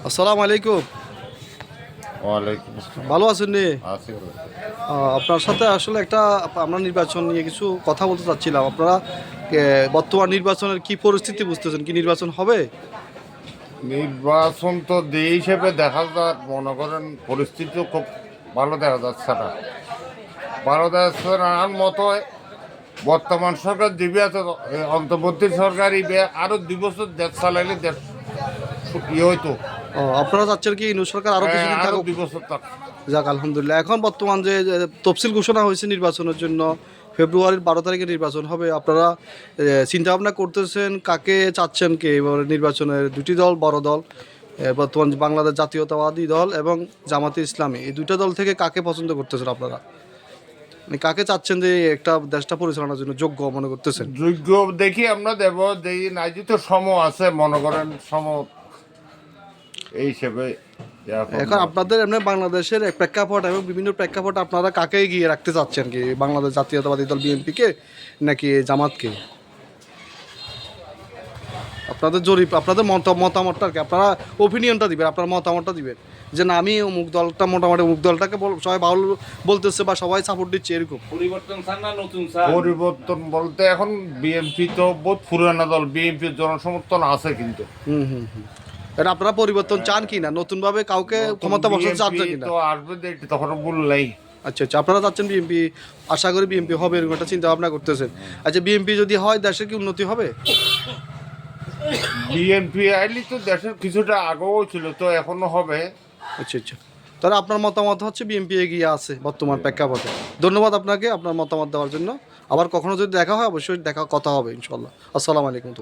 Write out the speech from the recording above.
আসসালামু আলাইকুম। ওয়ালাইকুম আসসালাম। ভালো আছেন নি? আছি ভালো। আপনার সাথে আসলে একটা আমরা নির্বাচন নিয়ে কিছু কথা বলতে চাচ্ছিলাম। আপনারা বর্তমান নির্বাচনের কি পরিস্থিতি বুঝতেছেন? কি নির্বাচন হবে? নির্বাচন তো যে হিসেবে দেখা যায়, মনে করেন পরিস্থিতিও খুব ভালো দেখা যাচ্ছে না। ভালো দেখা যাচ্ছে না মতো বর্তমান সরকার দিবে আছে, অন্তর্বর্তী সরকার ইবে আরো 2 বছর দেশ চালাইলে দেশ হইতো। আপনারা চাচ্ছেন কি ইনু সরকার আরো হ্যাঁ, কিছুদিন আরো থাকুক? 2 বছর থাক। যাক আলহামদুলিল্লাহ। এখন বর্তমান যে তফসিল ঘোষণা হয়েছে নির্বাচনের জন্য, ফেব্রুয়ারির 12 তারিখে নির্বাচন হবে। আপনারা চিন্তা ভাবনা করতেছেন কাকে চাচ্ছেন, কে এবার নির্বাচনের দুটি দল, বড় দল, বর্তমান বাংলাদেশ জাতীয়তাবাদী দল এবং জামাতে ইসলামী, এই দুইটা দল থেকে কাকে পছন্দ করতেছেন আপনারা? মানে কাকে চাচ্ছেন যে একটা দেশটা পরিচালনার জন্য যোগ্য মনে করতেছেন? যোগ্য দেখি আমরা দেব, দেখি নাইজি তো সম আছে, মনে করেন সম এই হিসেবে এখন আপনাদের এমনি বাংলাদেশের এক প্রেক্ষাপট এবং বিভিন্ন প্রেক্ষাপট আপনারা কাকে এগিয়ে রাখতে চাচ্ছেন, কি বাংলাদেশ জাতীয়তাবাদী দল বিএনপিকে নাকি জামাতকে? আপনাদের জরিপ, আপনাদের মতামতটা কি, আপনারা ওপিনিয়নটা দিবেন, আপনার মতামতটা দিবেন যে না আমি অমুক দলটা, মোটামুটি অমুক দলটাকে সবাই ভালো বলতেছে বা সবাই সাপোর্ট দিচ্ছে, এরকম। পরিবর্তন চান না নতুন চান? পরিবর্তন বলতে এখন বিএনপি তো বহুত পুরানা দল, বিএনপির জনসমর্থন আছে কিন্তু হুম হুম হুম। এটা আপনারা পরিবর্তন চান কি না, নতুনভাবে কাউকে ক্ষমতা বসাতে চাচ্ছেন বিএনপি কিনা? তো আসবে দেখি, তখন বললেই। আচ্ছা আচ্ছা, আপনারা চাচ্ছেন বিএনপি, আশা করি বিএনপি হবে এরকম একটা চিন্তা ভাবনা করতেছেন। আচ্ছা, বিএনপি যদি হয় দেশের কি উন্নতি হবে? বিএনপি আইলি তো দেশের কিছুটা আগেও ছিল, তো এখনো হবে। আচ্ছা আচ্ছা, তাহলে আপনার মতামত হচ্ছে বিএনপি এগিয়ে আছে বর্তমান প্রেক্ষাপটে। ধন্যবাদ আপনাকে আপনার মতামত দেওয়ার জন্য। আবার কখনো যদি দেখা হয় অবশ্যই কথা হবে ইনশাল্লাহ। আসসালামু আলাইকুম।